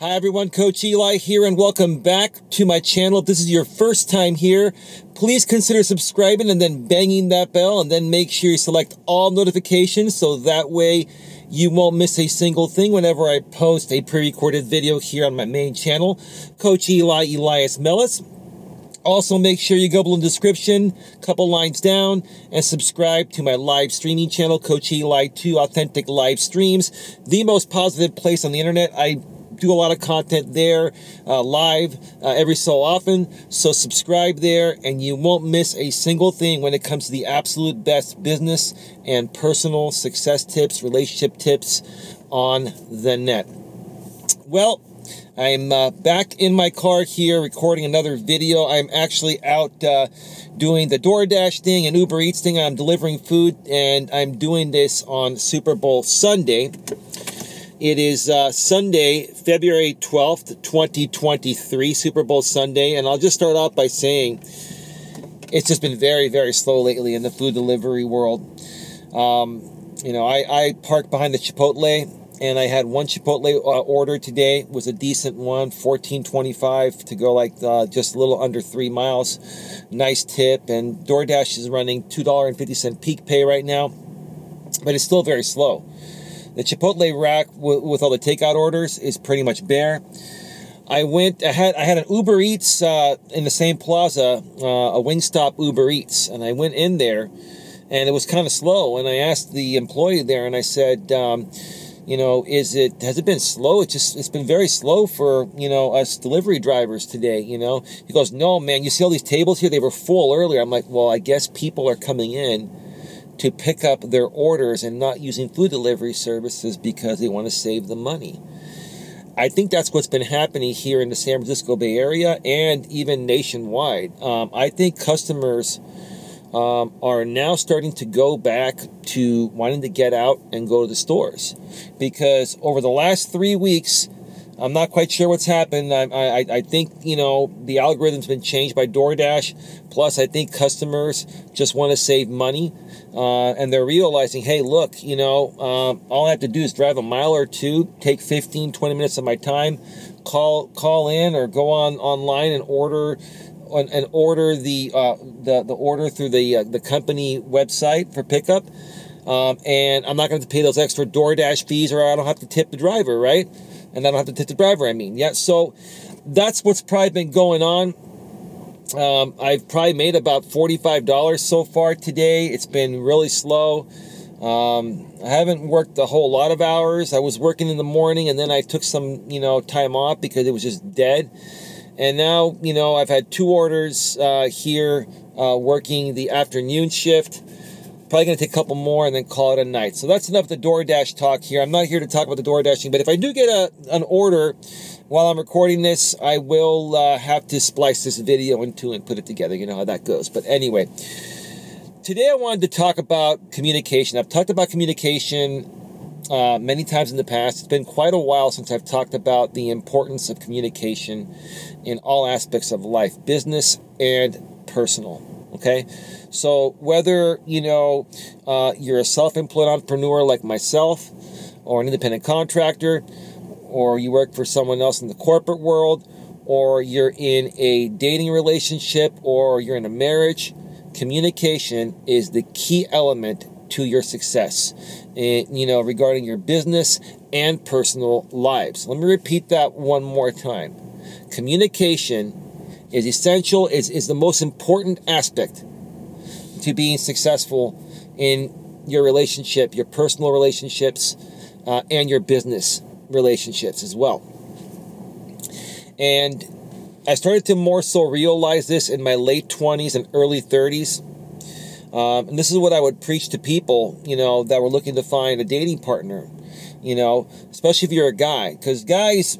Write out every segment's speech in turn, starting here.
Hi everyone, Coach Eli here, and welcome back to my channel. If this is your first time here, please consider subscribing and then banging that bell, and then make sure you select all notifications so that way you won't miss a single thing whenever I post a pre-recorded video here on my main channel, Coach Eli, Elias Mellis. Also, make sure you go below in the description, a couple lines down, and subscribe to my live streaming channel, Coach Eli 2 Authentic Live Streams, the most positive place on the internet. I do a lot of content there live every so often, so subscribe there and you won't miss a single thing when it comes to the absolute best business and personal success tips, relationship tips on the net. Well, I'm back in my car here recording another video. I'm actually out doing the DoorDash thing and Uber Eats thing. I'm delivering food, and I'm doing this on Super Bowl Sunday. It is Sunday, February 12th, 2023, Super Bowl Sunday, and I'll just start off by saying it's just been very, very slow lately in the food delivery world. You know, I parked behind the Chipotle, and I had one Chipotle order today. It was a decent one, $14.25 to go like just a little under 3 miles. Nice tip, and DoorDash is running $2.50 peak pay right now, but it's still very slow. The Chipotle rack with all the takeout orders is pretty much bare. I had an Uber Eats in the same plaza, a Wingstop Uber Eats, and I went in there, and it was kind of slow. And I asked the employee there, and I said, you know, has it been slow? It's been very slow for, you know, us delivery drivers today, you know. He goes, no, man, you see all these tables here? They were full earlier. I'm like, well, I guess people are coming in to pick up their orders and not using food delivery services because they want to save the money. I think that's what's been happening here in the San Francisco Bay Area and even nationwide. I think customers are now starting to go back to wanting to get out and go to the stores, because over the last 3 weeks, I'm not quite sure what's happened. I think, you know, the algorithm's been changed by DoorDash. Plus, I think customers just want to save money. And they're realizing, hey, look, you know, all I have to do is drive a mile or two, take 15, 20 minutes of my time, call in or go online and order the order through the company website for pickup. And I'm not going to pay those extra DoorDash fees, or I don't have to tip the driver, right? And I don't have to tip the driver, Yeah, so that's what's probably been going on. I've probably made about $45 so far today. It's been really slow. I haven't worked a whole lot of hours. I was working in the morning, and then I took some, you know, time off because it was just dead. And now, you know, I've had 2 orders here working the afternoon shift. Probably going to take a couple more and then call it a night. So that's enough of the DoorDash talk here. I'm not here to talk about the DoorDashing, but if I do get an order while I'm recording this, I will have to splice this video into and put it together. You know how that goes. But anyway, today I wanted to talk about communication. I've talked about communication many times in the past. It's been quite a while since I've talked about the importance of communication in all aspects of life, business and personal. Okay, so whether, you know, you're a self-employed entrepreneur like myself, or an independent contractor, or you work for someone else in the corporate world, or you're in a dating relationship, or you're in a marriage, communication is the key element to your success, you know, regarding your business and personal lives. Let me repeat that one more time. Communication is essential, is the most important aspect to being successful in your relationship, your personal relationships, and your business relationships as well. And I started to more so realize this in my late 20s and early 30s. And this is what I would preach to people, you know, that were looking to find a dating partner, you know, especially if you're a guy, because guys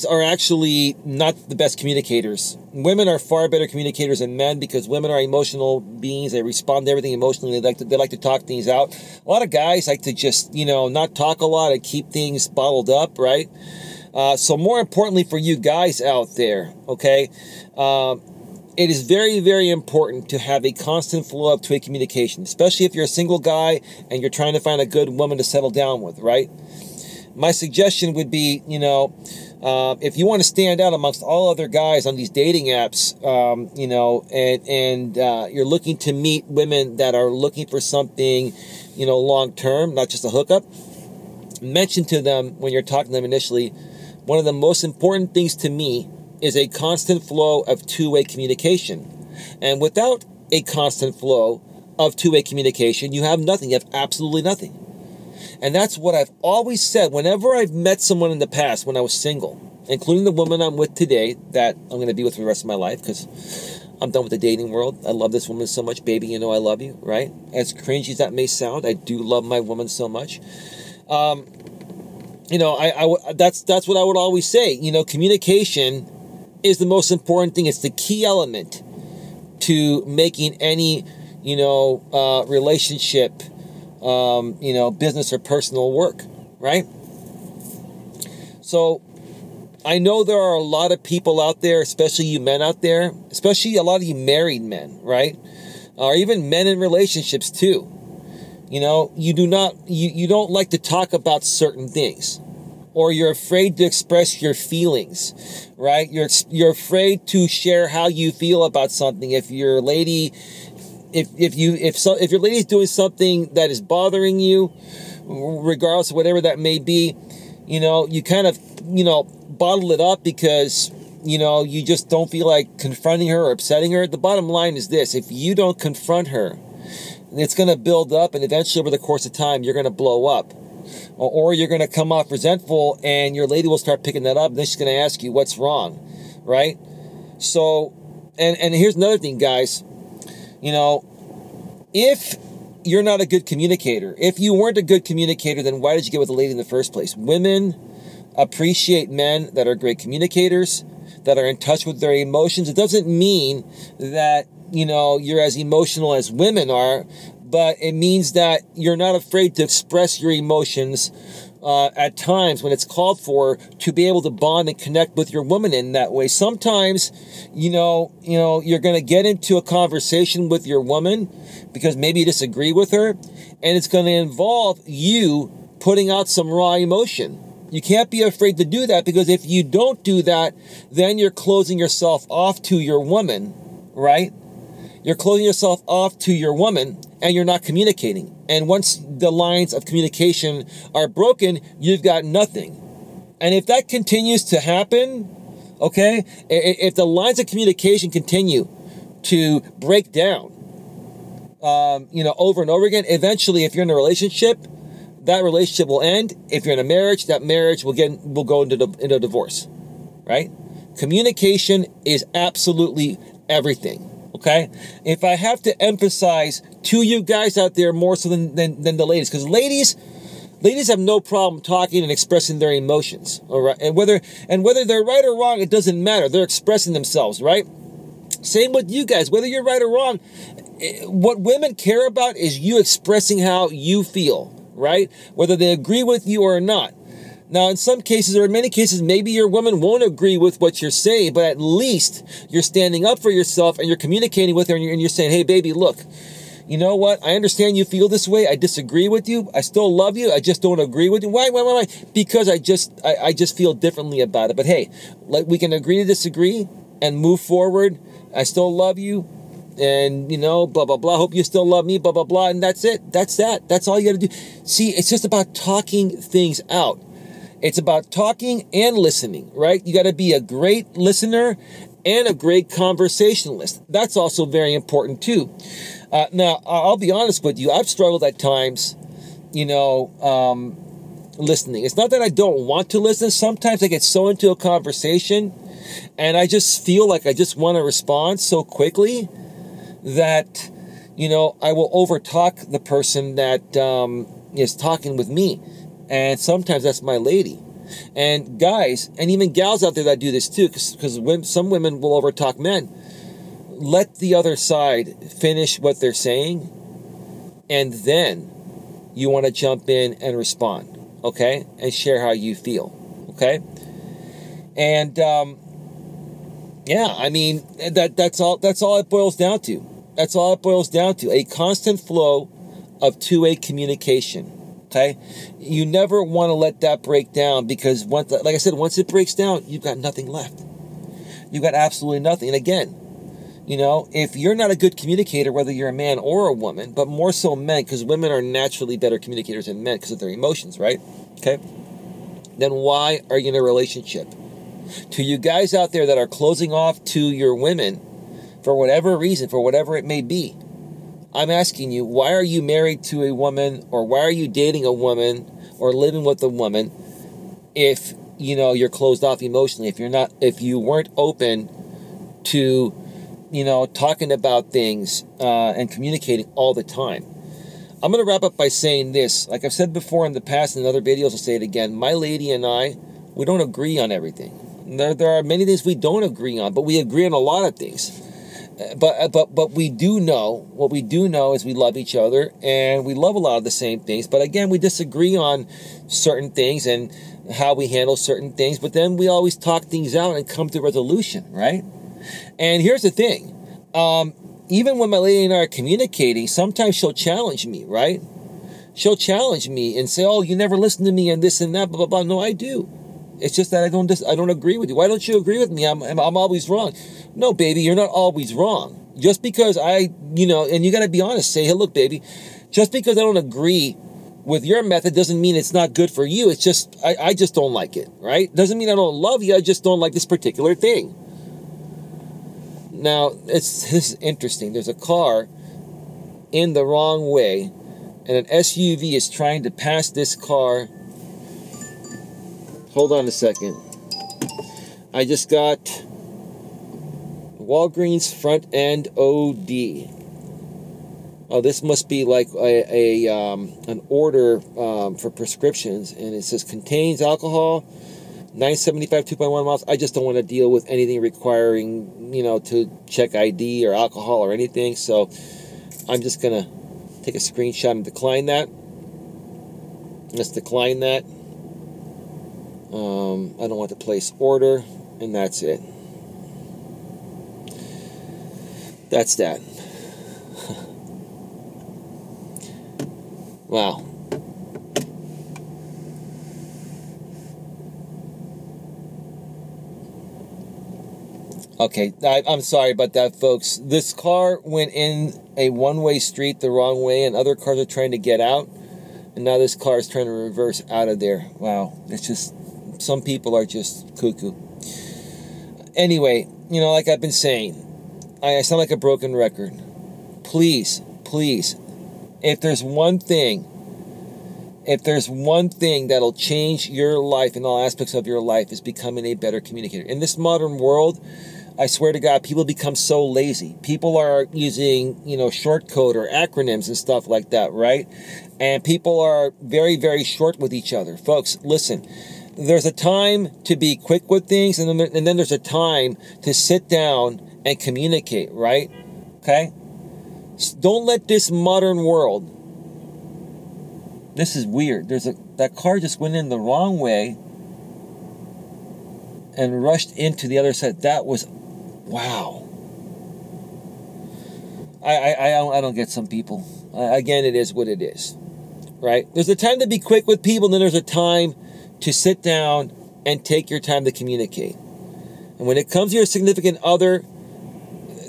are actually not the best communicators. Women are far better communicators than men, because women are emotional beings. They respond to everything emotionally. They like to talk things out. A lot of guys like to just, you know, not talk a lot and keep things bottled up, right? So more importantly for you guys out there, okay, it is very, very important to have a constant flow of two-way communication, especially if you're a single guy and you're trying to find a good woman to settle down with, right? my suggestion would be, if you want to stand out amongst all other guys on these dating apps, and you're looking to meet women that are looking for something, long term, not just a hookup, mention to them when you're talking to them initially, one of the most important things to me is a constant flow of two-way communication. And without a constant flow of two-way communication, you have nothing. You have absolutely nothing. And that's what I've always said. Whenever I've met someone in the past when I was single, including the woman I'm with today that I'm going to be with for the rest of my life because I'm done with the dating world. I love this woman so much. Baby, I love you, right? As cringy as that may sound, I do love my woman so much. That's what I would always say. Communication is the most important thing. It's the key element to making any, relationship, business or personal work, right? So I know there are a lot of people out there, especially you men out there, especially a lot of you married men, right? Or even men in relationships too. You don't like to talk about certain things, or you're afraid to express your feelings, right? You're afraid to share how you feel about something. If your lady, if your lady's doing something that is bothering you, regardless of whatever that may be, you kind of, bottle it up because, you just don't feel like confronting her or upsetting her. The bottom line is this: if you don't confront her, it's going to build up, and eventually over the course of time, you're going to blow up. Or you're going to come off resentful, and your lady will start picking that up, and then she's going to ask you what's wrong, right? So, and here's another thing, guys. If you're not a good communicator, if you weren't a good communicator, then why did you get with a lady in the first place? Women appreciate men that are great communicators, that are in touch with their emotions. It doesn't mean that, you're as emotional as women are, but it means that you're not afraid to express your emotions at times when it's called for, to be able to bond and connect with your woman in that way. Sometimes, you're going to get into a conversation with your woman because maybe you disagree with her, and it's going to involve you putting out some raw emotion. You can't be afraid to do that, because if you don't do that, then you're closing yourself off to your woman, right? You're closing yourself off to your woman, and you're not communicating. And once the lines of communication are broken, you've got nothing. And if that continues to happen, okay, if the lines of communication continue to break down, over and over again, eventually, if you're in a relationship, that relationship will end. If you're in a marriage, that marriage will go into divorce, right? Communication is absolutely everything. Okay, if I have to emphasize to you guys out there more so than the ladies, because ladies have no problem talking and expressing their emotions. All right, and whether they're right or wrong, it doesn't matter. They're expressing themselves, right? Same with you guys. Whether you're right or wrong, what women care about is you expressing how you feel, right? Whether they agree with you or not. Now, in some cases, or in many cases, maybe your woman won't agree with what you're saying, but at least you're standing up for yourself and you're communicating with her, and you're saying, hey, baby, look, you know what? I understand you feel this way. I disagree with you. I still love you. I just don't agree with you. Why? Because I just feel differently about it. But hey, we can agree to disagree and move forward. I still love you. And, blah, blah, blah. Hope you still love me, blah, blah, blah. And that's it. That's that. That's all you got to do. See, it's just about talking things out. It's about talking and listening, right? You got to be a great listener and a great conversationalist. That's also very important too. Now, I'll be honest with you. I've struggled at times, listening. It's not that I don't want to listen. Sometimes I get so into a conversation and I just feel like I just want to respond so quickly that, I will overtalk the person that is talking with me. And sometimes that's my lady. And guys, and even gals out there that do this too, because some women will overtalk men. Let the other side finish what they're saying, and then you want to jump in and respond, okay? And share how you feel, okay? And that's all it boils down to. That's all it boils down to. A constant flow of two-way communication. Okay? You never want to let that break down, because once, like I said, once it breaks down, you've got nothing left. You've got absolutely nothing. And again, if you're not a good communicator, whether you're a man or a woman, but more so men, because women are naturally better communicators than men because of their emotions, right? Okay? Then why are you in a relationship? To you guys out there that are closing off to your women for whatever reason, for whatever it may be, I'm asking you, why are you married to a woman, or why are you dating a woman or living with a woman if, you're closed off emotionally, if you weren't open to, talking about things and communicating all the time? I'm going to wrap up by saying this. Like I've said before in the past, in other videos, I'll say it again. My lady and I, we don't agree on everything. There are many things we don't agree on, but we agree on a lot of things. But we do know, what we do know is we love each other, and we love a lot of the same things. But again, we disagree on certain things and how we handle certain things. But then we always talk things out and come to resolution, right? And here's the thing. Even when my lady and I are communicating, sometimes she'll challenge me, right? She'll challenge me and say, oh, you never listen to me and this and that, blah, blah, blah. No, I do. It's just that I don't agree with you. Why don't you agree with me? I'm always wrong. No, baby, you're not always wrong. Just because and you got to be honest, say, hey, look, baby, just because I don't agree with your method doesn't mean it's not good for you. It's just, I just don't like it, right? Doesn't mean I don't love you. I just don't like this particular thing. Now, this is interesting. There's a car in the wrong way, and an SUV is trying to pass this car. Hold on a second. I just got Walgreens front end OD. Oh, this must be like an order for prescriptions, and it says contains alcohol, 975, 2.1 miles. I just don't want to deal with anything requiring, to check ID or alcohol or anything. So I'm just gonna take a screenshot and decline that. Let's decline that. I don't want to place order, and that's it. That's that. Wow. Okay, I'm sorry about that, folks. This car went in a one-way street the wrong way, and other cars are trying to get out, and now this car is trying to reverse out of there. Wow, it's just, some people are just cuckoo. Anyway, like I've been saying, I sound like a broken record. Please, if there's one thing that'll change your life in all aspects of your life, is becoming a better communicator. In this modern world, I swear to God, people become so lazy. People are using, short code or acronyms and stuff like that, right? And people are very, very short with each other. Folks, listen, there's a time to be quick with things, and then there's a time to sit down and communicate, right? Okay? Don't let this modern world, this is weird. That car just went in the wrong way and rushed into the other side. That was, wow. I don't get some people. Again, it is what it is, right? There's a time to be quick with people, and then there's a time to sit down and take your time to communicate. And when it comes to your significant other,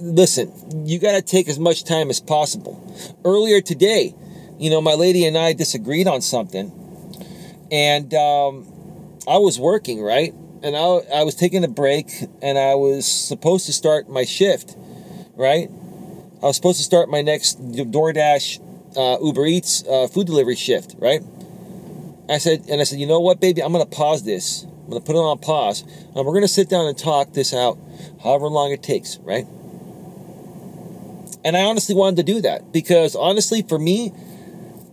listen, you got to take as much time as possible. Earlier today, my lady and I disagreed on something, and I was working, right? And I was taking a break, and I was supposed to start my shift, right? I was supposed to start my next DoorDash, Uber Eats food delivery shift, right? I said, you know what, baby? I'm going to pause this. I'm going to put it on pause, and we're going to sit down and talk this out, however long it takes, right? And I honestly wanted to do that because, honestly, for me,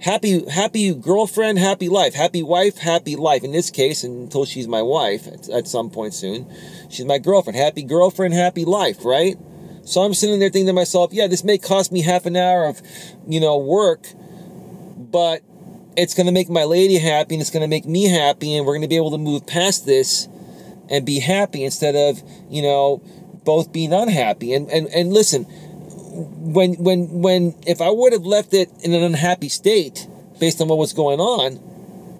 happy girlfriend, happy life. Happy wife, happy life. In this case, until she's my wife at some point soon, she's my girlfriend. Happy girlfriend, happy life, right? So I'm sitting there thinking to myself, yeah, this may cost me half an hour of, work, but it's going to make my lady happy, and it's going to make me happy, and we're going to be able to move past this and be happy instead of, both being unhappy. And listen, when if I would have left it in an unhappy state, based on what was going on,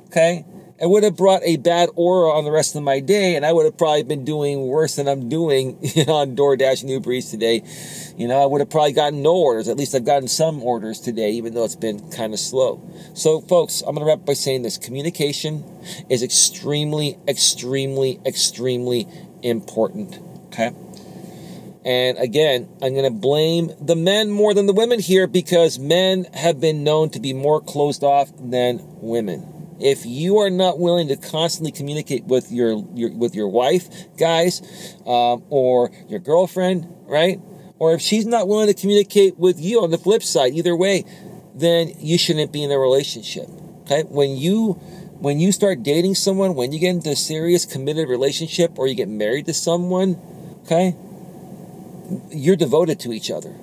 okay, it would have brought a bad aura on the rest of my day, and I would have probably been doing worse than I'm doing on DoorDash and Uber Eats today. I would have probably gotten no orders. At least I've gotten some orders today, even though it's been kind of slow. So, folks, I'm going to wrap up by saying this. Communication is extremely, extremely, extremely important, okay? And again, I'm going to blame the men more than the women here because men have been known to be more closed off than women. If you are not willing to constantly communicate with your wife, guys, or your girlfriend, right? Or if she's not willing to communicate with you on the flip side, either way, then you shouldn't be in a relationship. Okay? When you start dating someone, when you get into a serious committed relationship or you get married to someone, okay, you're devoted to each other.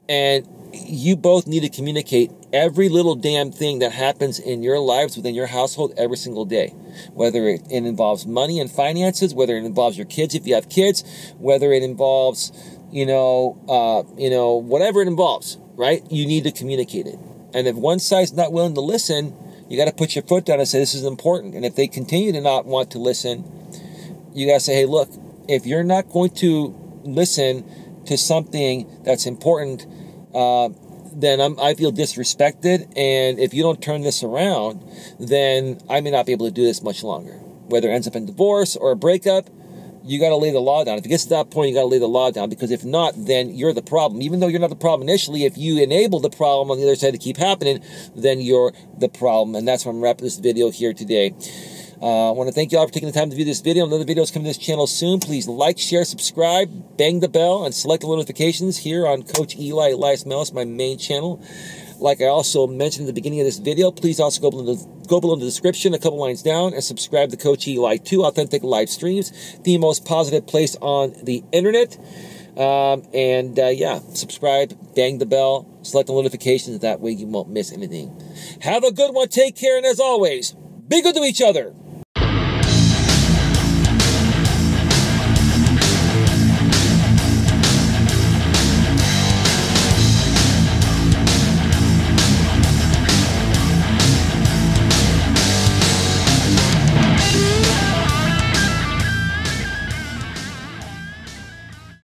And you both need to communicate every little damn thing that happens in your lives within your household every single day. Whether it involves money and finances, whether it involves your kids if you have kids, whether it involves, whatever it involves, right? You need to communicate it. And if one side's not willing to listen, you got to put your foot down and say, this is important. And if they continue to not want to listen, you got to say, hey, look, if you're not going to listen to something that's important, then I feel disrespected, and if you don't turn this around, then I may not be able to do this much longer. Whether it ends up in divorce or a breakup, you got to lay the law down. If it gets to that point, you got to lay the law down, because if not, then you're the problem. Even though you're not the problem initially, if you enable the problem on the other side to keep happening, then you're the problem. And that's why I'm wrapping this video here today. I want to thank you all for taking the time to view this video. Another video is coming to this channel soon. Please like, share, subscribe, bang the bell, and select the notifications here on Coach Eli Elias Melis, my main channel. Like I also mentioned at the beginning of this video, please also go below in the description, a couple lines down, and subscribe to Coach Eli 2 Authentic Live Streams, the most positive place on the internet. Subscribe, bang the bell, select the notifications. That way you won't miss anything. Have a good one. Take care. And as always, be good to each other.